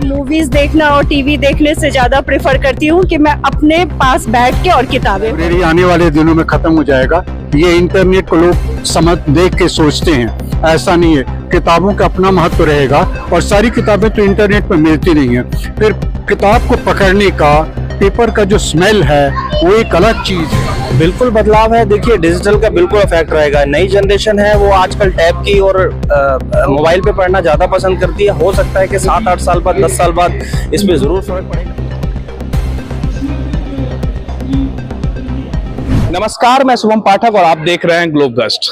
Movies देखना और TV देखने से ज्यादा प्रेफर करती हूँ कि मैं अपने पास बैठ के और किताबें। लाइब्रेरी आने वाले दिनों में खत्म हो जाएगा। ये इंटरनेट को लोग समझ देख के सोचते हैं, ऐसा नहीं है। किताबों का अपना महत्व रहेगा और सारी किताबें तो इंटरनेट पर मिलती नहीं है। फिर किताब को पकड़ने का, पेपर का जो स्मेल है वो एक अलग चीज है। बिल्कुल बदलाव है। देखिए डिजिटल का बिल्कुल इफेक्ट रहेगा। नई जनरेशन है वो आजकल टैब की और मोबाइल पे पढ़ना ज़्यादा पसंद करती है। हो सकता है कि 7-8 साल बाद, 10 साल बाद इस पे ज़रूर फर्क पड़ेगा। नमस्कार, मैं शुभम पाठक और आप देख रहे हैं ग्लोबगस्ट।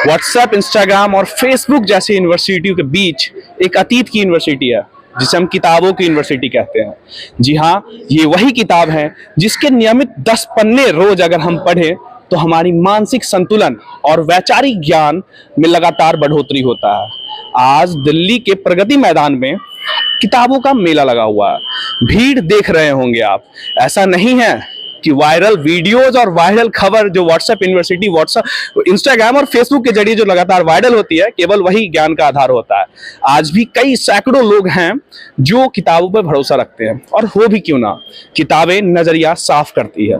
व्हाट्सएप, इंस्टाग्राम और फेसबुक जैसी यूनिवर्सिटियों के बीच एक अतीत की यूनिवर्सिटी है जिसे हम किताबों की यूनिवर्सिटी कहते हैं। जी हाँ, ये वही किताब है जिसके नियमित 10 पन्ने रोज अगर हम पढ़ें तो हमारी मानसिक संतुलन और वैचारिक ज्ञान में लगातार बढ़ोतरी होता है। आज दिल्ली के प्रगति मैदान में किताबों का मेला लगा हुआ है। भीड़ देख रहे होंगे आप। ऐसा नहीं है कि वायरल वीडियोस और वायरल खबर जो व्हाट्सएप यूनिवर्सिटी, व्हाट्सएप, इंस्टाग्राम और फेसबुक के जरिए जो लगातार वायरल होती है, केवल वही ज्ञान का आधार होता है। आज भी कई सैकड़ों लोग हैं जो किताबों पर भरोसा रखते हैं, और हो भी क्यों ना, किताबें नजरिया साफ करती है।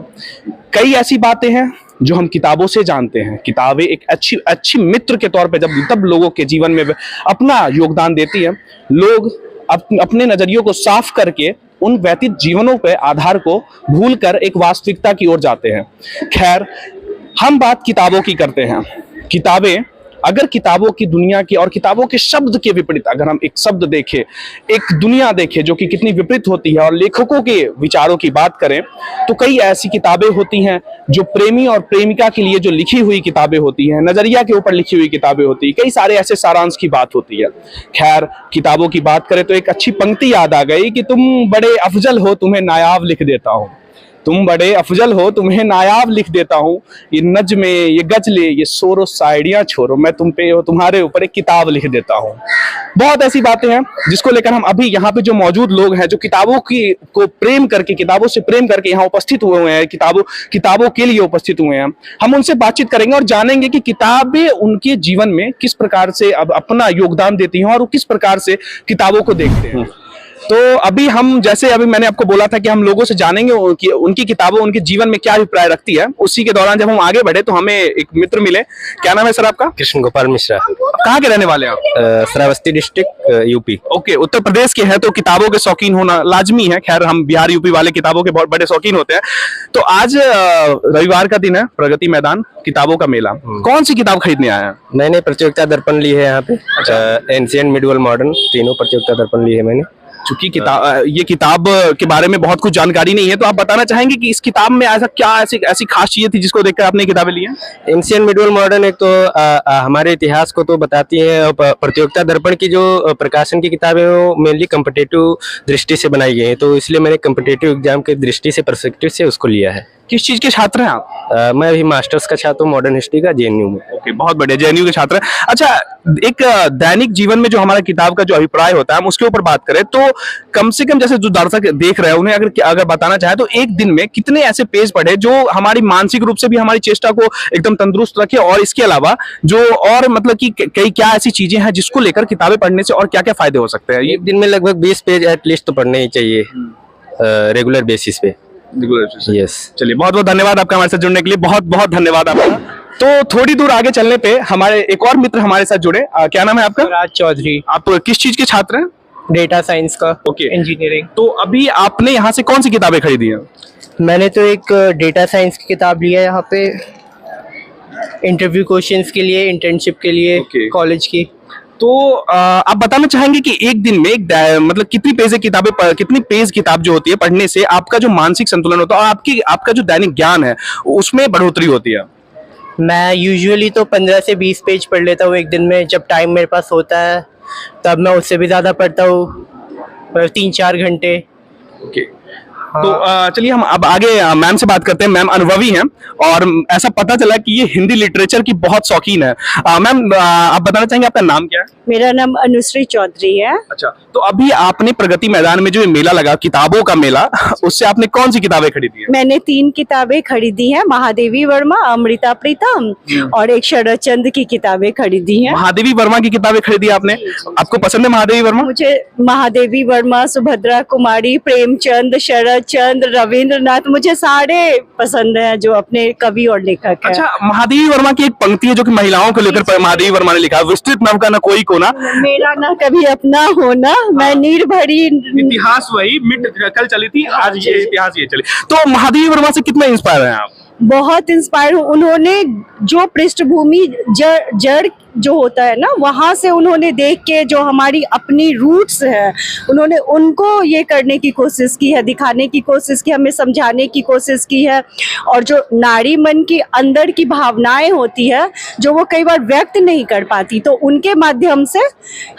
कई ऐसी बातें हैं जो हम किताबों से जानते हैं। किताबें एक अच्छी मित्र के तौर पर तब लोगों के जीवन में अपना योगदान देती है। लोग अपने नजरियों को साफ करके उन व्यतीत जीवनों पे आधार को भूलकर एक वास्तविकता की ओर जाते हैं। खैर, हम बात किताबों की करते हैं। किताबें, अगर किताबों की दुनिया की और किताबों के शब्द के विपरीत अगर हम एक शब्द देखें, एक दुनिया देखें जो कि कितनी विपरीत होती है, और लेखकों के विचारों की बात करें तो कई ऐसी किताबें होती हैं जो प्रेमी और प्रेमिका के लिए जो लिखी हुई किताबें होती हैं, नजरिया के ऊपर लिखी हुई किताबें होती हैं, कई सारे ऐसे सारांश की बात होती है। खैर, किताबों की बात करें तो एक अच्छी पंक्ति याद आ गई कि तुम बड़े अफजल हो, तुम्हें नायाब लिख देता हूँ। तुम बड़े अफजल हो, तुम्हें नायाब लिख देता हूँ। ये नज्मे, ये गजले, ये शोरो शायरियाँ छोड़ो, मैं तुम्हारे ऊपर एक किताब लिख देता हूँ। बहुत ऐसी बातें हैं जिसको लेकर हम अभी यहाँ पे जो मौजूद लोग हैं, जो किताबों को प्रेम करके, किताबों से प्रेम करके यहाँ उपस्थित हुए हैं, किताबों के लिए उपस्थित हुए हैं, हम उनसे बातचीत करेंगे और जानेंगे कि किताबें उनके जीवन में किस प्रकार से अब अपना योगदान देती हैं और वो किस प्रकार से किताबों को देखते हैं। तो अभी मैंने आपको बोला था कि हम लोगों से जानेंगे उनकी किताबों उनके जीवन में क्या अभिप्राय रखती है। उसी के दौरान जब हम आगे बढ़े तो हमें एक मित्र मिले। क्या नाम है सर आपका? कृष्ण गोपाल मिश्रा। कहाँ के रहने वाले हैं आप? Shravasti district, UP. Okay, Uttar Pradesh के हैं तो किताबों के शौकीन होना लाजमी है। खैर, हम बिहार यूपी वाले किताबों के बहुत बड़े शौकीन होते हैं। तो आज रविवार का दिन है, प्रगति मैदान, किताबों का मेला। कौन सी किताब खरीदने आए हैं? मैंने प्रतियोगिता दर्पण ली है यहाँ पे। एंशिएंट, मिडिवल, मॉडर्न, तीनों प्रतियोगिता दर्पण ली है मैंने। चूंकि ये किताब के बारे में बहुत कुछ जानकारी नहीं है, तो आप बताना चाहेंगे कि इस किताब में ऐसी खास चीजें थी जिसको देखकर आपने किताबें ली हैं? एंशिएंट, मिडिवल, मॉडर्न एक तो हमारे इतिहास को तो बताती है। प्रतियोगिता दर्पण की जो प्रकाशन की किताबें वो मेनली कॉम्पिटिटिव दृष्टि से बनाई गई है, तो इसलिए मैंने कॉम्पिटिटिव एग्जाम के दृष्टि से, पर्सपेक्टिव से उसको लिया है। किस चीज के छात्र हैं आप? मैं अभी मास्टर्स का छात्र हूँ, मॉडर्न हिस्ट्री का, जेएनयू में। ओके, बहुत बढ़िया, जेएनयू के छात्र हैं। अच्छा, एक दैनिक जीवन में जो हमारा किताब का जो अभिप्राय होता है, हम उसके ऊपर बात करें तो कम से कम, जैसे जो दर्शक देख रहे हैं उन्हें अगर बताना चाहे तो एक दिन में कितने ऐसे पेज पढ़े जो हमारी मानसिक रूप से भी हमारी चेष्टा को एकदम तंदुरुस्त रखे, और इसके अलावा जो और मतलब कि कई क्या ऐसी चीजें हैं जिसको लेकर किताबें पढ़ने से और क्या क्या फायदे हो सकते हैं? एक दिन में लगभग 20 पेज एटलीस्ट तो पढ़ने ही चाहिए, रेगुलर बेसिस पे। यस। चलिए, बहुत बहुत धन्यवाद आपका हमारे साथ जुड़ने के लिए। बहुत बहुत धन्यवाद आपका। तो थोड़ी दूर आगे चलने पे हमारे एक और मित्र हमारे साथ जुड़े। क्या नाम है आपका? राज चौधरी। आप किस चीज के छात्र हैं? डेटा साइंस का। Okay, engineering. तो अभी आपने यहाँ से कौन सी किताबें खरीदी हैं? मैंने तो एक डेटा साइंस की किताब ली है यहाँ पे, इंटरव्यू क्वेश्चंस के लिए, इंटर्नशिप के लिए, कॉलेज की। तो आप बताना चाहेंगे कि एक दिन में मतलब कितनी पेज किताब जो होती है पढ़ने से आपका जो मानसिक संतुलन होता है और आपका जो दैनिक ज्ञान है उसमें बढ़ोतरी होती है? मैं यूजुअली तो 15 से 20 पेज पढ़ लेता हूँ एक दिन में। जब टाइम मेरे पास होता है तब मैं उससे भी ज़्यादा पढ़ता हूँ, 3-4 घंटे। ओके, तो चलिए हम अब आगे मैम से बात करते हैं। मैम अनुभवी हैं और ऐसा पता चला कि ये हिंदी लिटरेचर की बहुत शौकीन है। मैम आप बताना चाहेंगे आपका नाम क्या है? मेरा नाम अनुश्री चौधरी है। अच्छा, तो अभी आपने प्रगति मैदान में जो ये मेला लगा, किताबों का मेला, उससे आपने कौन सी किताबें खरीदी है? मैंने 3 किताबें खरीदी हैं, महादेवी वर्मा, अमृता प्रीतम और एक शरद चंद्र की किताबें खरीदी हैं। महादेवी वर्मा की किताबें खरीदी आपने? आपको पसंद है महादेवी वर्मा? मुझे महादेवी वर्मा, सुभद्रा कुमारी, प्रेमचंद, शरद चंद्र, रविंद्रनाथ, मुझे सारे पसंद हैं जो अपने कवि और लेखक हैं। अच्छा, महादेवी वर्मा की एक पंक्ति है जो कि महिलाओं को लेकर महादेवी वर्मा ने लिखा है, विस्तृत नभ का न कोई कोना, मेरा ना कभी अपना होना, मैं नीर भरी। इतिहास वही मिट कल चली थी, आज ये इतिहास ये चली। तो महादेवी वर्मा से कितना इंस्पायर है आप? बहुत इंस्पायर हूँ। उन्होंने जो पृष्ठभूमि जड़ जो होता है ना, वहां से उन्होंने देख के जो हमारी अपनी रूट्स है, उन्होंने उनको ये करने की कोशिश की है, दिखाने की कोशिश की, हमें समझाने की कोशिश की है। और जो नारी मन की अंदर की भावनाएं होती है जो वो कई बार व्यक्त नहीं कर पाती, तो उनके माध्यम से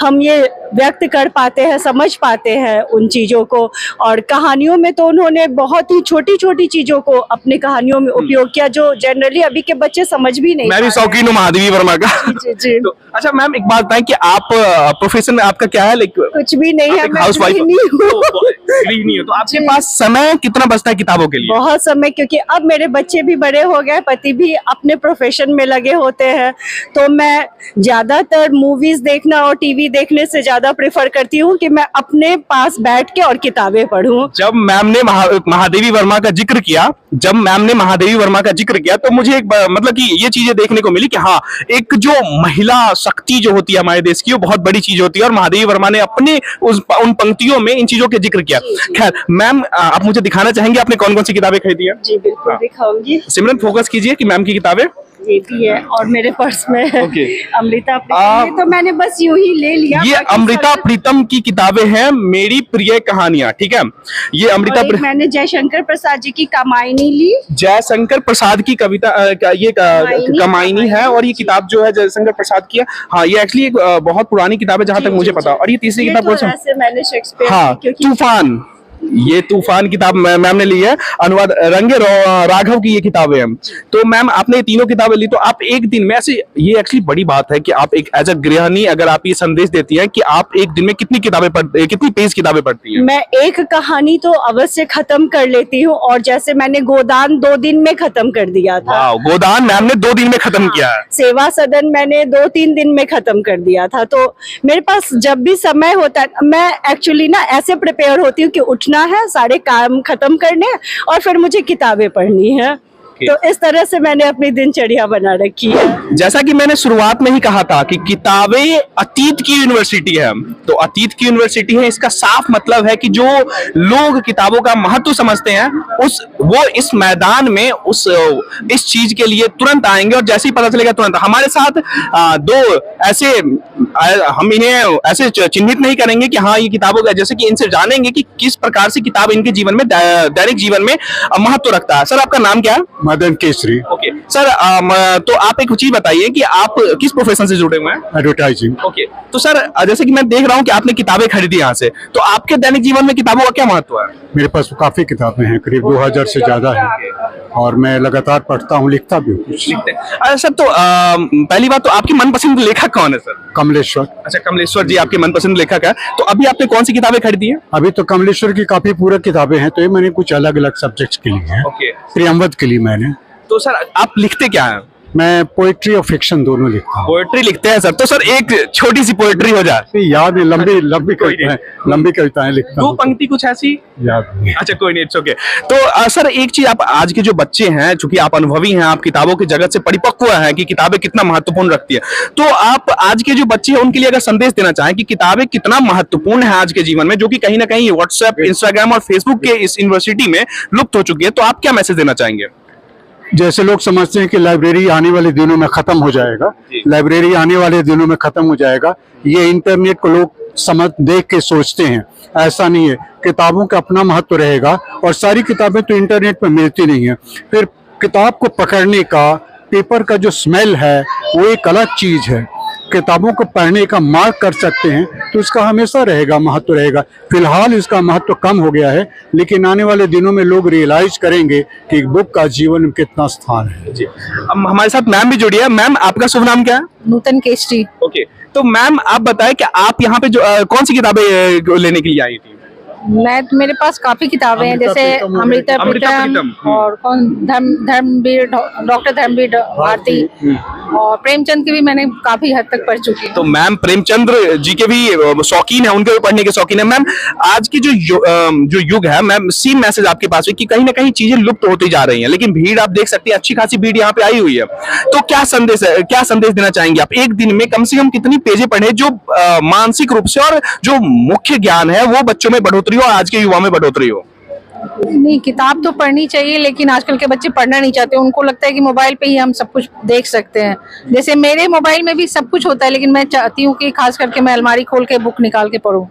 हम ये व्यक्त कर पाते हैं, समझ पाते हैं उन चीजों को। और कहानियों में तो उन्होंने बहुत ही छोटी छोटी चीजों को अपने कहानियों में उपयोग किया जो जनरली अभी के बच्चे समझ भी नहीं। मैं भी शौकीन हूँ महादेवी वर्मा का। जी। तो अच्छा मैम, एक बात बताएं कि आप प्रोफेशन में आपका क्या है? लाइक कुछ भी नहीं है, मैं हाउसवाइफ गृहिणी हूँ। गृहिणी हो, तो आपके पास समय कितना बचता है किताबों के लिए? बहुत समय, क्योंकि अब मेरे बच्चे भी बड़े हो गए, पति भी अपने प्रोफेशन में लगे होते हैं, तो मैं ज्यादातर मूवीज देखना और टीवी देखने से ज्यादा प्रेफर करती हूँ कि मैं अपने पास बैठ के और किताबें पढूं। जब मैम ने महादेवी वर्मा का जिक्र किया, तो मुझे एक मतलब कि ये चीजें देखने को मिली कि हाँ, एक जो महिला शक्ति जो होती है हमारे देश की, वो बहुत बड़ी चीज होती है और महादेवी वर्मा ने अपने उन पंक्तियों में इन चीजों के जिक्र किया। खैर मैम, आप मुझे दिखाना चाहेंगे आपने कौन कौन सी किताबें खरीदी है? जी बिल्कुल दिखाऊंगी। सिमरन फोकस कीजिए कि मैम की किताबें ये भी है और मेरे पर्स में है। Okay. अमृता प्रीतम, तो मैंने बस यूं ही ले लिया। ये अमृता प्रीतम की किताबें हैं, मेरी प्रिय कहानियां, ठीक है। ये अमृता मैंने जयशंकर प्रसाद जी की कामायनी ली। जयशंकर प्रसाद की कविता ये कमायनी है और ये किताब जो है जयशंकर प्रसाद की है। हाँ, ये एक्चुअली एक बहुत पुरानी किताब है जहां तक मुझे पता। और ये तीसरी किताब कौन सी? मैंने शेक्सपियर, हाँ, तूफान, ये तूफान किताब मैम ने ली है, अनुवाद रंगे राघव की ये किताबें हैं। तो मैम आपने ये तीनों किताबें ली, तो आप एक दिन में ऐसे, ये एक्चुअली बड़ी बात है कि आप एक एज अ गृहिणी अगर आप ये संदेश देती हैं कि आप एक दिन में कितनी पेज किताबें पढ़ती हैं? मैं एक कहानी तो अवश्य खत्म कर लेती हूँ, और जैसे मैंने गोदान 2 दिन में खत्म कर दिया था। गोदान मैम ने 2 दिन में खत्म किया है। सेवा सदन मैंने 2-3 दिन में खत्म कर दिया था। तो मेरे पास जब भी समय होता है, मैं एक्चुअली ना ऐसे प्रिपेयर होती हूँ कि उठना है, सारे काम खत्म करने और फिर मुझे किताबें पढ़नी है। तो इस तरह से मैंने अपनी दिनचर्या बना रखी है। जैसा कि मैंने शुरुआत में ही कहा था कि किताबें अतीत की यूनिवर्सिटी है, तो अतीत की यूनिवर्सिटी है, इसका साफ मतलब है कि जो लोग किताबों का महत्व समझते हैं वो इस मैदान में इस चीज के लिए तुरंत आएंगे। और जैसे ही पता चलेगा तुरंत हमारे साथ 2 ऐसे, हम इन्हें ऐसे चिन्हित नहीं करेंगे कि हाँ ये किताबों का, जैसे कि इनसे जानेंगे कि किस प्रकार से किताब इनके जीवन में, दैनिक जीवन में महत्व रखता है। सर आपका नाम क्या है? मदन केसरी। ओके सर, तो आप एक चीज बताइए कि आप किस प्रोफेशन से जुड़े हुए हैं? एडवर्टाइजिंग। ओके, तो सर जैसे कि मैं देख रहा हूँ कि आपने किताबें खरीदी यहाँ से, तो आपके दैनिक जीवन में किताबों का क्या महत्व है? मेरे पास काफी किताबें हैं, करीब 2000 से ज्यादा है, और मैं लगातार पढ़ता हूँ, लिखता भी हूँ कुछ। अच्छा सर, तो पहली बात तो आपकी मनपसंद लेखक कौन है सर? कमलेश्वर। अच्छा, कमलेश्वर जी आपके मनपसंद लेखक है। तो अभी आपने कौन सी किताबें खरीदी है? अभी तो कमलेश्वर की काफी पूरक किताबें हैं, तो ये मैंने कुछ अलग अलग सब्जेक्ट्स के लिए हैं। ओके, प्रियंवद के लिए मैंने। तो सर आप लिखते क्या हैं? मैं पोइट्री और फिक्शन दोनों लिखता हूँ। पोएट्री लिखते हैं सर, तो सर एक छोटी सी पोएट्री हो जाए। याद है, लंबी कविताएं लिखता 2 हूँ। पंक्ति कुछ ऐसी याद नहीं। अच्छा कोई नहीं, इट्स ओके। तो सर एक चीज, आप आज के जो बच्चे हैं, चूंकि आप अनुभवी हैं, आप किताबों की जगत से परिपक्व हैं कि किताबें कितना महत्वपूर्ण रखती है, तो आप आज के जो बच्चे हैं उनके लिए अगर संदेश देना चाहें कि किताबें कितना महत्वपूर्ण है आज के जीवन में, जो कि कहीं ना कहीं व्हाट्सएप, इंस्टाग्राम और फेसबुक के इस यूनिवर्सिटी में लुप्त हो चुकी है, तो आप क्या मैसेज देना चाहेंगे? जैसे लोग समझते हैं कि लाइब्रेरी आने वाले दिनों में खत्म हो जाएगा, लाइब्रेरी आने वाले दिनों में खत्म हो जाएगा, ये इंटरनेट को लोग देख के सोचते हैं। ऐसा नहीं है, किताबों का अपना महत्व रहेगा, और सारी किताबें तो इंटरनेट पर मिलती नहीं है। फिर किताब को पकड़ने का, पेपर का जो स्मेल है वो एक अलग चीज है। किताबों को पढ़ने का मार्ग कर सकते हैं तो इसका हमेशा रहेगा, महत्व रहेगा। फिलहाल इसका महत्व कम हो गया है, लेकिन आने वाले दिनों में लोग रियलाइज करेंगे कि एक बुक का जीवन में कितना स्थान है। जी, अब हमारे साथ मैम भी जुड़ी है। मैम, आपका शुभ नाम क्या है? नूतन केसरी। ओके, तो मैम आप बताएं कि आप यहाँ पे जो कौन सी किताबें लेने के लिए आई थी? मेरे पास काफी किताबें हैं, जैसे अमृता प्रीतम और कौन धर्मवीर, डॉक्टर धर्मवीर भारती, और प्रेमचंद की भी मैंने काफी हद तक पढ़ चुकी हूँ। तो मैम प्रेमचंद जी के भी शौकीन है, उनके भी पढ़ने के शौकीन है। मैम, आज की जो युग है, मैम सेम मैसेज आपके पास है कि कहीं ना कहीं चीजें लुप्त होती जा रही हैं, लेकिन भीड़ आप देख सकते हैं, अच्छी खासी भीड़ यहाँ पे आई हुई है। तो क्या संदेश है, क्या संदेश देना चाहेंगे आप? एक दिन में कम से कम कितनी पेजें पढ़े जो मानसिक रूप से और जो मुख्य ज्ञान है वो बच्चों में बढ़ोतरी हो, आज के युवा में बढ़ोतरी हो? नहीं, किताब तो पढ़नी चाहिए, लेकिन आजकल के बच्चे पढ़ना नहीं चाहते। उनको लगता है कि मोबाइल पे ही हम सब कुछ देख सकते हैं। जैसे मेरे मोबाइल में भी सब कुछ होता है, लेकिन मैं चाहती हूँ कि खास करके मैं अलमारी खोल के बुक निकाल के पढ़ूं।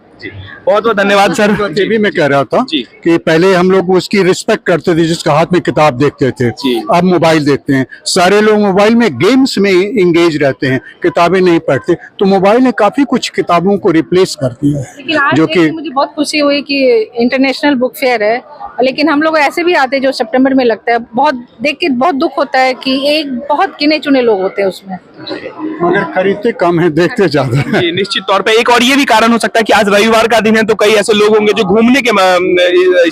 बहुत बहुत धन्यवाद सर। ये भी मैं कह रहा था कि पहले हम लोग उसकी रिस्पेक्ट करते थे जिसका हाथ में किताब देखते थे, अब मोबाइल देखते हैं। सारे लोग मोबाइल में गेम्स में इंगेज रहते हैं, किताबें नहीं पढ़ते। तो मोबाइल ने काफी कुछ किताबों को रिप्लेस कर दिया है। लेकिन आज जो कि मुझे बहुत खुशी हुई कि इंटरनेशनल बुक फेयर है, लेकिन हम लोग ऐसे भी आते हैं जो सितंबर में लगता है। बहुत देख के बहुत दुख होता है कि एक बहुत गिने चुने लोग होते हैं उसमें, मगर खरीदते कम है, देखते ज्यादा है। जी, निश्चित तौर पे। एक और ये भी कारण हो सकता है कि आज रविवार का दिन है, तो कई ऐसे लोग होंगे जो घूमने के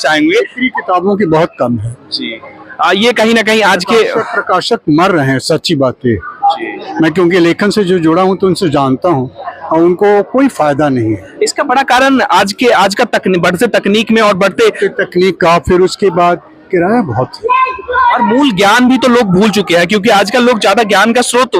आएंगे। किताबों की बहुत कम है जी, ये कहीं ना कहीं आज के प्रकाशक मर रहे हैं, सच्ची बात है। मैं क्योंकि लेखन से जो जुड़ा हूँ तो उनसे जानता हूँ, और उनको कोई फायदा नहीं है। इसका बड़ा कारण आज का बढ़ते तकनीक में और बढ़ते तकनीक का, फिर उसके बाद किराया बहुत है। और मूल ज्ञान भी तो लोग भूल चुके हैं, क्योंकि आजकल लोग ज्यादा ज्ञान का स्रोत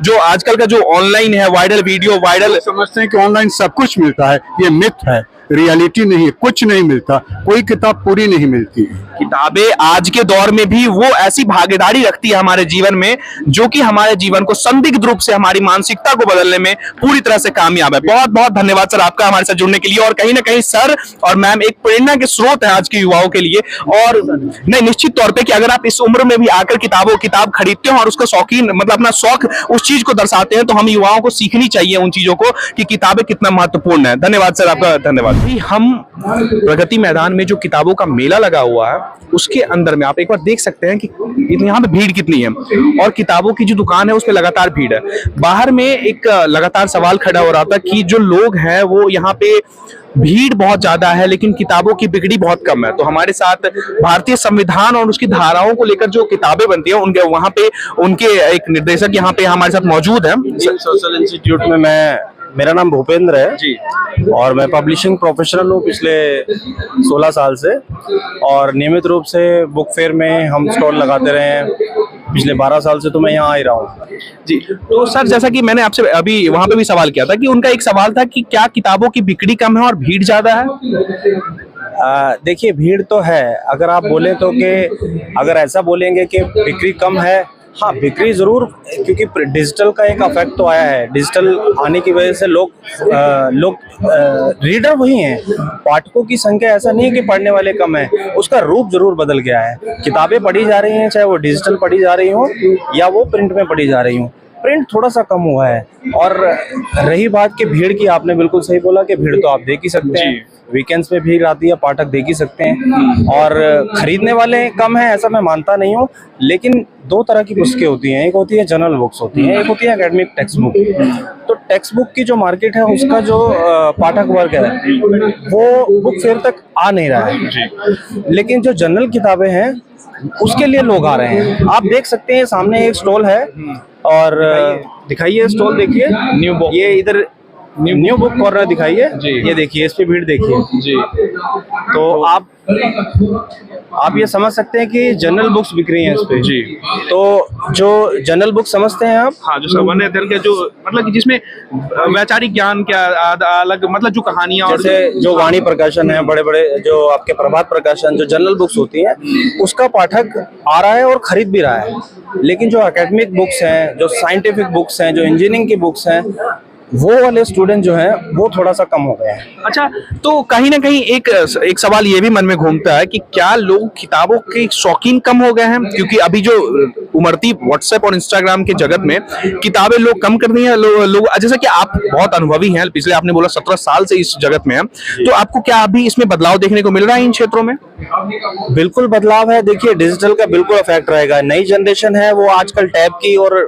जो आजकल का जो ऑनलाइन है, वायरल वीडियो, वायरल समझते हैं कि ऑनलाइन सब कुछ मिलता है। ये मिथ है, रियलिटी नहीं है। कुछ नहीं मिलता, कोई किताब पूरी नहीं मिलती। किताबें आज के दौर में भी वो ऐसी भागीदारी रखती है हमारे जीवन में, जो कि हमारे जीवन को संदिग्ध रूप से हमारी मानसिकता को बदलने में पूरी तरह से कामयाब है। बहुत बहुत धन्यवाद सर आपका हमारे साथ जुड़ने के लिए। और कहीं ना कहीं सर और मैम एक प्रेरणा के स्रोत है आज के युवाओं के लिए। और नहीं, निश्चित तौर पे कि अगर आप इस उम्र में भी आकर किताब खरीदते हो और उसका शौकीन, मतलब अपना शौक उस चीज को दर्शाते हैं, तो हम युवाओं को सीखनी चाहिए उन चीजों को कि किताबें कितना महत्वपूर्ण है। धन्यवाद सर आपका, धन्यवाद। हम प्रगति मैदान में जो किताबों का मेला लगा हुआ है उसके अंदर में आप एक बार देख सकते हैं कि यहाँ पे भीड़ कितनी है, और किताबों की जो दुकान है उसमें लगातार भीड़ है। बाहर में एक लगातार सवाल खड़ा हो रहा था कि जो लोग हैं वो यहाँ पे, भीड़ बहुत ज्यादा है लेकिन किताबों की बिक्री बहुत कम है। तो हमारे साथ भारतीय संविधान और उसकी धाराओं को लेकर जो किताबें बनती हैं उनके वहाँ पे उनके एक निर्देशक यहाँ पे हमारे साथ मौजूद है। सोशल इंस्टीट्यूट में मेरा नाम भूपेंद्र है जी, और मैं पब्लिशिंग प्रोफेशनल हूँ पिछले 16 साल से, और नियमित रूप से बुक फेयर में हम स्टॉल लगाते रहे हैं पिछले 12 साल से। तो मैं यहाँ आ ही रहा हूँ जी। तो सर, जैसा कि मैंने आपसे अभी वहाँ पे भी सवाल किया था कि उनका एक सवाल था कि क्या किताबों की बिक्री कम है और भीड़ ज्यादा है? देखिए, भीड़ तो है। अगर आप बोले तो कि अगर ऐसा बोलेंगे कि बिक्री कम है, हाँ बिक्री जरूर, क्योंकि डिजिटल का एक इफेक्ट तो आया है। डिजिटल आने की वजह से लोग रीडर वही हैं, पाठकों की संख्या ऐसा नहीं है कि पढ़ने वाले कम है, उसका रूप जरूर बदल गया है। किताबें पढ़ी जा रही हैं, चाहे वो डिजिटल पढ़ी जा रही हो या वो प्रिंट में पढ़ी जा रही हो। प्रिंट थोड़ा सा कम हुआ है। और रही बात कि भीड़ की, आपने बिल्कुल सही बोला कि भीड़ तो आप देख ही सकते हैं, वीकेंड्स पे भीड़ आती है, पाठक देख ही सकते हैं। और खरीदने वाले कम हैं ऐसा मैं मानता नहीं हूँ, लेकिन दो तरह की पुस्तकें होती हैं। एक होती है जनरल बुक्स होती हैं, एक होती है एकेडमिक टेक्स्ट बुक। तो टेक्स्ट बुक की जो मार्केट है उसका जो पाठक वर्ग है वो बुक फेयर तक आ नहीं रहा है, लेकिन जो जनरल किताबें हैं उसके लिए लोग आ रहे हैं। आप देख सकते हैं सामने एक स्टॉल है, और दिखाइए स्टॉल, देखिए न्यू बुक, ये इधर न्यू बुक कॉर्नर दिखाइए, ये देखिए, इस पे भीड़ देखिए जी। तो आप ये समझ सकते हैं कि जनरल बुक्स बिक रही हैं इस पे जी। तो जो जनरल बुक समझते हैं आप, हाँ, जो सामान्य अध्ययन के जो मतलब कि जिसमें वैचारिक ज्ञान क्या अलग, मतलब जो कहानियां, जैसे जो वाणी प्रकाशन है, बड़े बड़े जो आपके प्रभात प्रकाशन, जो जनरल बुक्स होती हैं, उसका पाठक आ रहा है और खरीद भी रहा है। लेकिन जो एकेडमिक बुक्स हैं, जो साइंटिफिक बुक्स हैं, जो इंजीनियरिंग की बुक्स हैं, वो वाले स्टूडेंट जो हैं वो थोड़ा सा कम हो गए हैं। अच्छा, तो कहीं ना कहीं एक सवाल ये भी मन में घूमता है कि क्या लोग किताबों के शौकीन कम हो गए हैं, क्योंकि अभी जो उमड़ती व्हाट्सएप और इंस्टाग्राम के जगत में किताबें लोग कम कर दी हैं। लोग जैसा कि आप बहुत अनुभवी हैं, पिछले आपने बोला 17 साल से इस जगत में हैं, तो आपको क्या अभी इसमें बदलाव देखने को मिल रहा है इन क्षेत्रों में? बिल्कुल बदलाव है। देखिए, डिजिटल का बिल्कुल इफेक्ट रहेगा। नई जनरेशन है वो आजकल टैब की और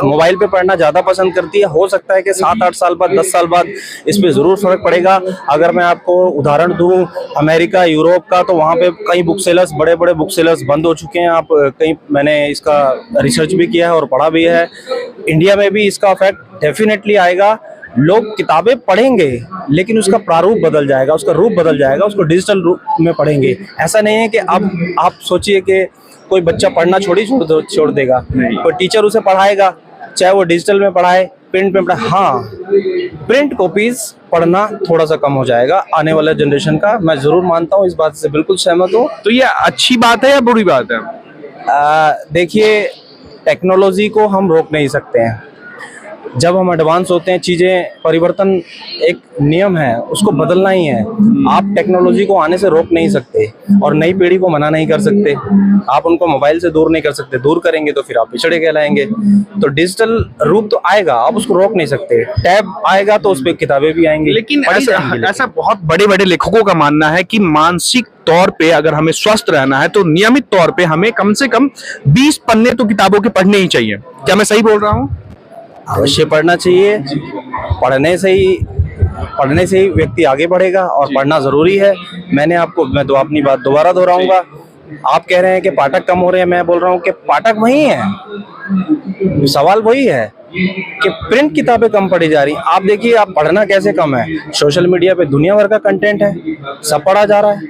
मोबाइल पे पढ़ना ज्यादा पसंद करती है। हो सकता है कि 7-8 साल बाद, 10 साल बाद इस पे जरूर फर्क पड़ेगा। अगर मैं आपको उदाहरण दूं अमेरिका, यूरोप का, तो वहाँ पे कई बुक सेलर्स, बड़े बड़े बुक सेलर्स बंद हो चुके हैं। आप कहीं, मैंने इसका रिसर्च भी किया है और पढ़ा भी है। इंडिया में भी इसका इफेक्ट डेफिनेटली आएगा। लोग किताबें पढ़ेंगे लेकिन उसका प्रारूप बदल जाएगा, उसका रूप बदल जाएगा, उसको डिजिटल रूप में पढ़ेंगे। ऐसा नहीं है कि अब आप सोचिए कि कोई बच्चा पढ़ना छोड़ देगा, कोई टीचर उसे पढ़ाएगा, चाहे वो डिजिटल में पढ़ाए, प्रिंट में पढ़ाए। हाँ, प्रिंट कॉपीज पढ़ना थोड़ा सा कम हो जाएगा आने वाले जनरेशन का, मैं जरूर मानता हूँ, इस बात से बिल्कुल सहमत हूँ। तो ये अच्छी बात है या बुरी बात है? देखिए, टेक्नोलॉजी को हम रोक नहीं सकते हैं। जब हम एडवांस होते हैं, चीज़ें परिवर्तन एक नियम है, उसको बदलना ही है। आप टेक्नोलॉजी को आने से रोक नहीं सकते और नई पीढ़ी को मना नहीं कर सकते। आप उनको मोबाइल से दूर नहीं कर सकते, दूर करेंगे तो फिर आप पिछड़े कहलाएंगे। तो डिजिटल रूप तो आएगा, आप उसको रोक नहीं सकते। टैब आएगा तो उस पर किताबें भी आएंगी, लेकिन पढ़ी जाएंगी। ऐसा बहुत बड़े बड़े लेखकों का मानना है कि मानसिक तौर पे अगर हमें स्वस्थ रहना है तो नियमित तौर पे हमें कम से कम 20 पन्ने तो किताबों के पढ़ने ही चाहिए। क्या मैं सही बोल रहा हूँ? अवश्य पढ़ना चाहिए। पढ़ने से ही व्यक्ति आगे बढ़ेगा और पढ़ना जरूरी है। मैं तो अपनी बात दोबारा दोहराऊंगा। आप कह रहे हैं कि पाठक कम हो रहे हैं, मैं बोल रहा हूँ कि पाठक वही है। सवाल वही है कि प्रिंट किताबें कम पढ़ी जा रही। आप देखिए, आप पढ़ना कैसे कम है? सोशल मीडिया पे दुनिया भर का कंटेंट है, सब पढ़ा जा रहा है,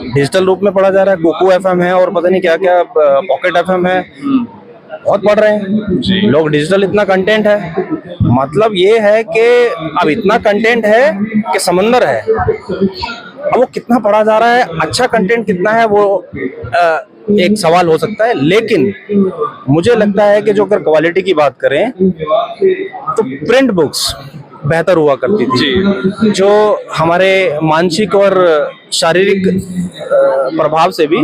डिजिटल रूप में पढ़ा जा रहा है। कुकू एफएम है और पता नहीं क्या क्या, पॉकेट एफएम है, बहुत पढ़ रहे हैं लोग। डिजिटल इतना कंटेंट है, मतलब ये है कि अब इतना कंटेंट है कि समंदर है। अब वो कितना पढ़ा जा रहा है, अच्छा कंटेंट कितना है, वो एक सवाल हो सकता है। लेकिन मुझे लगता है कि जो अगर क्वालिटी की बात करें तो प्रिंट बुक्स बेहतर हुआ करती थी, जो हमारे मानसिक और शारीरिक प्रभाव से भी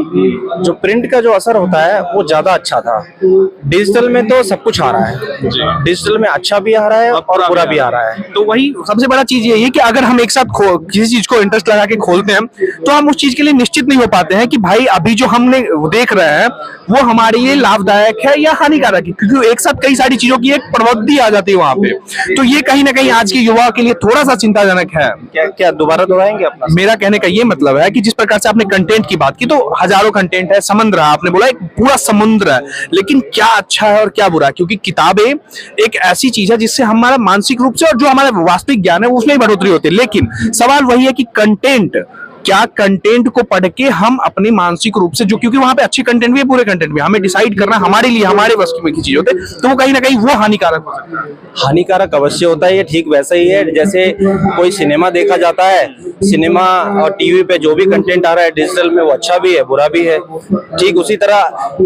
जो प्रिंट का जो असर होता है वो ज्यादा अच्छा था। डिजिटल में तो सब कुछ आ रहा है, डिजिटल में अच्छा भी आ रहा है और बुरा भी आ रहा है। तो वही सबसे बड़ा चीज ये है कि अगर हम एक साथ किसी चीज को इंटरेस्ट लगा के खोलते हैं तो हम उस चीज के लिए निश्चित नहीं हो पाते हैं कि भाई अभी जो हमने देख रहे हैं वो हमारे लिए लाभदायक है या हानिकारक है, क्योंकि एक साथ कई सारी चीजों की एक प्रवृत्ति आ जाती है वहां पे। तो ये कहीं ना कहीं आज के युवा के लिए थोड़ा सा चिंताजनक है। क्या दोबारा दोहराएंगे अपना? मेरा कहने का ये मतलब है कि जिस प्रकार से आपने कंटेंट की बात की, तो हजारों कंटेंट है, समुद्र है, आपने बोला एक पूरा समुद्र है, लेकिन क्या अच्छा है और क्या बुरा है? क्योंकि किताबें एक ऐसी चीज है जिससे हमारा मानसिक रूप से और जो हमारा वास्तविक ज्ञान है उसमें भी बढ़ोतरी होती है। लेकिन सवाल वही है कि कंटेंट, क्या कंटेंट को पढ़ के हम अपने मानसिक रूप से, जो क्योंकि वहां पे अच्छे कंटेंट भी है, बुरे कंटेंट भी, हमें डिसाइड करना हमारे लिए, हमारे वश में की चीज होते, तो वो कहीं ना कहीं वो हानिकारक हो सकता है। हानिकारक अवश्य होता है, ये ठीक वैसा ही है जैसे कोई सिनेमा देखा जाता है। सिनेमा और टीवी पे जो भी कंटेंट आ रहा है डिजिटल में, वो अच्छा भी है, बुरा भी है। ठीक उसी तरह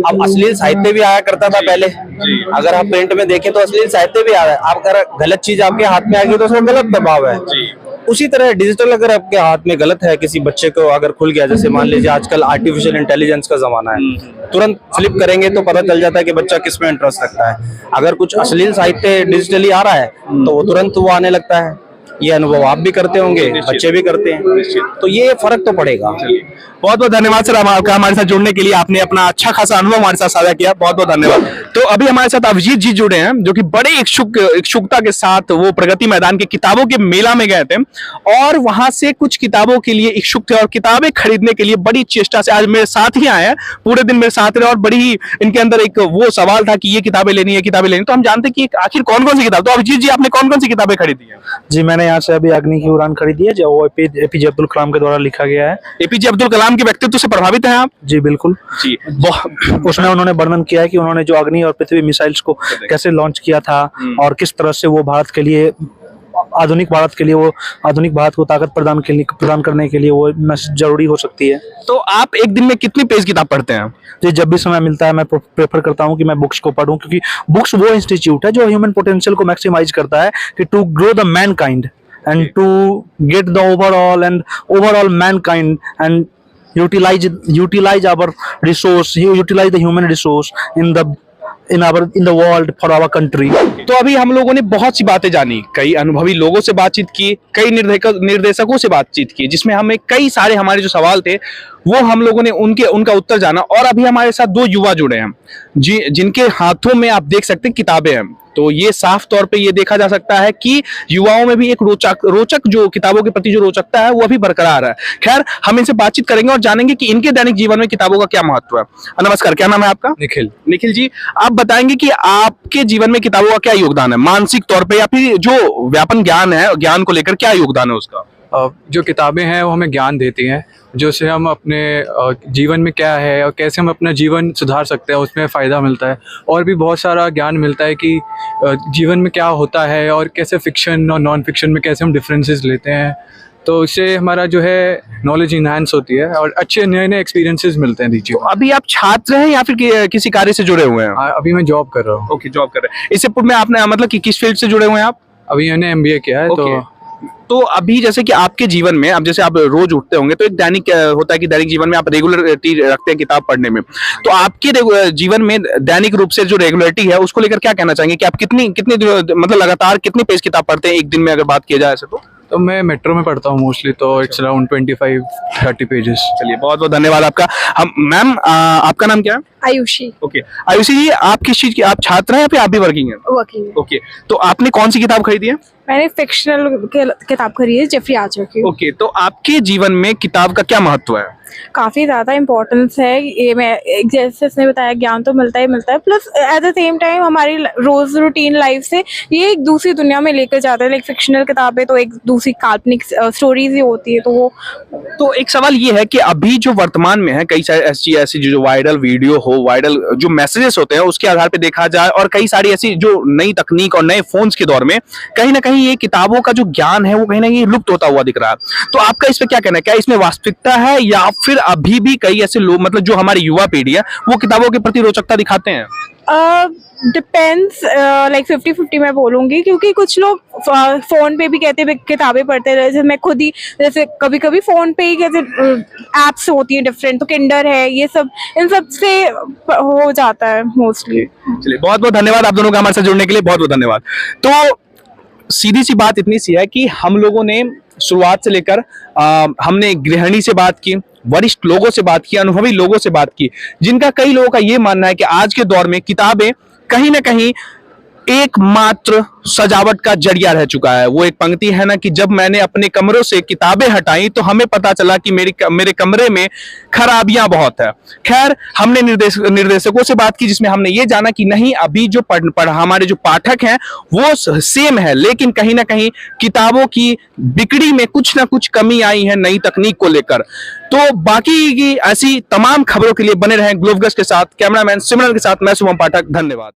अब अश्लील साहित्य भी आया करता था पहले। अगर आप प्रिंट में देखें तो अश्लील साहित्य भी आ रहा है। आप अगर गलत चीज आपके हाथ में आ गई तो उसका गलत प्रभाव है। उसी तरह डिजिटल अगर आपके हाथ में गलत है, किसी बच्चे को अगर खुल गया, जैसे मान लीजिए आजकल आर्टिफिशियल इंटेलिजेंस का जमाना है, तुरंत फ्लिप करेंगे तो पता चल जाता है कि बच्चा किस में इंटरेस्ट रखता है। अगर कुछ अश्लील साहित्य डिजिटली आ रहा है तो वो तुरंत वो आने लगता है। ये अनुभव आप भी करते होंगे, बच्चे भी करते हैं, तो ये फर्क तो पड़ेगा। बहुत बहुत धन्यवाद सर आपका हमारे साथ जुड़ने के लिए, आपने अपना अच्छा खासा अनुभव हमारे साथ साझा किया, बहुत बहुत धन्यवाद। तो अभी हमारे साथ अभिजीत जी जुड़े हैं, जो कि बड़े इच्छुकता के साथ वो प्रगति मैदान के किताबों के मेला में गए थे और वहां से कुछ किताबों के लिए इच्छुक थे और किताबें खरीदने के लिए बड़ी चेष्टा से आज मेरे साथ ही आए हैं, पूरे दिन मेरे साथ रहे और बड़ी ही इनके अंदर एक वो सवाल था कि ये किताबें लेनी है, किताबें लेनी। तो हम जानते हैं कि आखिर कौन कौन सी किताब, तो अभिजीत जी आपने कौन कौन सी किताबें खरीदी है? जी, मैंने यहाँ से अभी अग्नि की उड़ान खरीदी है, जो वो एपीजे अब्दुल कलाम के द्वारा लिखा गया है। एपीजे अब्दुल कलाम के व्यक्तित्व से प्रभावित हैं आप? जी बिल्कुल जी। उसमें उन्होंने वर्णन किया है कि उन्होंने जो अग्नि और पृथ्वी मिसाइल्स को कैसे लॉन्च किया था और किस तरह से वो भारत के लिए आधुनिक भारत के लिए, वो आधुनिक भारत को ताकत प्रदान करने के लिए वो जरूरी हो सकती है। तो आप एक दिन में कितनी पेज किताब पढ़ते हैं? तो जब भी समय मिलता है मैं प्रेफर करता हूँ कि मैं बुक्स को पढूं, क्योंकि बुक्स वो इंस्टीट्यूट है जो ह्यूमन पोटेंशियल को मैक्सिमाइज करता है कि to grow the mankind and to get the overall mankind and utilize our resource, utilize the human resource in the world for our country. तो अभी हम लोगों ने बहुत सी बातें जानी, कई अनुभवी लोगों से बातचीत की, कई निर्देशकों से बातचीत की, जिसमें हमें कई सारे हमारे जो सवाल थे वो हम लोगों ने उनका उत्तर जाना। और अभी हमारे साथ दो युवा जुड़े हैं जिनके हाथों में आप देख सकते हैं किताबें हैं। तो ये साफ तौर पे ये देखा जा सकता है कि युवाओं में भी एक रोचक जो किताबों के प्रति जो रोचकता है वो अभी बरकरार है। खैर, हम इनसे बातचीत करेंगे और जानेंगे कि इनके दैनिक जीवन में किताबों का क्या महत्व है। नमस्कार, क्या नाम है आपका? निखिल। निखिल जी, आप बताएंगे कि आपके जीवन में किताबों का क्या योगदान है, मानसिक तौर पे, या फिर जो व्यापन ज्ञान है, ज्ञान को लेकर क्या योगदान है उसका? जो किताबें हैं वो हमें ज्ञान देती हैं, जो से हम अपने जीवन में क्या है और कैसे हम अपना जीवन सुधार सकते हैं उसमें फ़ायदा मिलता है। और भी बहुत सारा ज्ञान मिलता है कि जीवन में क्या होता है और कैसे फिक्शन और नॉन फिक्शन में कैसे हम डिफरेंसेस लेते हैं। तो इससे हमारा जो है नॉलेज इन्हांस होती है और अच्छे नए नए एक्सपीरियंसेस मिलते हैं। दीजिए, अभी आप छात्र हैं या फिर किसी कार्य से जुड़े हुए हैं? अभी मैं जॉब कर रहा हूँ। ओके, जॉब कर रहे हैं। इससे पूर्व में आपने मतलब कि किस फील्ड से जुड़े हुए हैं आप? अभी मैंने MBA किया है। तो अभी जैसे कि आपके जीवन में, अब जैसे आप रोज उठते होंगे तो एक दैनिक होता है कि दैनिक जीवन में आप रेगुलरिटी रखते हैं किताब पढ़ने में। तो आपके जीवन में दैनिक रूप से जो रेगुलरिटी है उसको लेकर क्या कहना चाहेंगे कि आप कितनी मतलब लगातार कितनी पेज किताब पढ़ते हैं एक दिन में, अगर बात किया जाए ऐसे? तो मैं मेट्रो में पढ़ता हूँ मोस्टली, तो इट्स अराउंड 25-30 पेजेस। चलिए, बहुत बहुत धन्यवाद आपका। हम मैम, आपका नाम क्या है? आयुषी। ओके, आयुषी जी, आप किस चीज की, आप छात्र हैं या फिर आप भी वर्किंग हैं? वर्किंग। ओके, तो आपने कौन सी किताब खरीदी है? मैंने फिक्शनल किताब खरीदी है, जेफरी आर्चर की। ओके, तो आपके जीवन में किताब का क्या महत्व है? काफ़ी ज़्यादा इम्पोर्टेंस है ये। मैं जैसे उसने बताया, ज्ञान तो मिलता ही मिलता है, plus at the same time हमारी रोज़ रूटीन लाइफ से ये एक दूसरी दुनिया में लेकर जाता है। लाइक फिक्शनल किताबें तो एक दूसरी काल्पनिक स्टोरीज ही होती है। तो एक सवाल ये है कि अभी जो वर्तमान में है, कई सारी ऐसी जो वायरल वीडियो हो, वायरल जो मैसेजेस होते हैं उसके आधार पे देखा जाए, और कई सारी ऐसी जो नई तकनीक और नए फोन्स के दौर में कहीं ना कहीं ये किताबों का जो ज्ञान है वो कहीं ना कहीं लुप्त होता हुआ दिख रहा है। तो आपका इस पे क्या कहना है? क्या इसमें वास्तविकता है या फिर अभी भी कई ऐसे लोग, मतलब जो हमारी युवा पीढ़ी है, वो किताबों के प्रति रोचकता दिखाते हैं? डिपेंड्स, लाइक 50-50 मैं बोलूँगी, क्योंकि कुछ लोग फ़ोन पे भी कहते हैं किताबें पढ़ते रहे। जैसे मैं खुद ही, जैसे कभी कभी फ़ोन पे ही कैसे एप्स होती हैं डिफरेंट, तो किंडर है, ये सब, इन सब से हो जाता है मोस्टली। चलिए, बहुत बहुत धन्यवाद आप दोनों का हमारे साथ जुड़ने के लिए, बहुत बहुत धन्यवाद। तो सीधी सी बात इतनी सी है कि हम लोगों ने शुरुआत से लेकर हमने गृहिणी से बात की, वरिष्ठ लोगों से बात की, अनुभवी लोगों से बात की, जिनका कई लोगों का ये मानना है कि आज के दौर में किताबें कहीं ना कहीं एकमात्र सजावट का जरिया रह चुका है। वो एक पंक्ति है ना कि जब मैंने अपने कमरों से किताबें हटाई तो हमें पता चला कि मेरे कमरे में खराबियां बहुत है। खैर, हमने निर्देशकों से बात की, जिसमें हमने ये जाना कि नहीं, अभी जो हमारे जो पाठक हैं वो सेम है, लेकिन कहीं ना कहीं किताबों की बिक्री में कुछ ना कुछ कमी आई है नई तकनीक को लेकर। तो बाकी की ऐसी तमाम खबरों के लिए बने रहें ग्लोबगस्ट के साथ। कैमरामैन सिमरन के साथ मैं शुभम पाठक, धन्यवाद।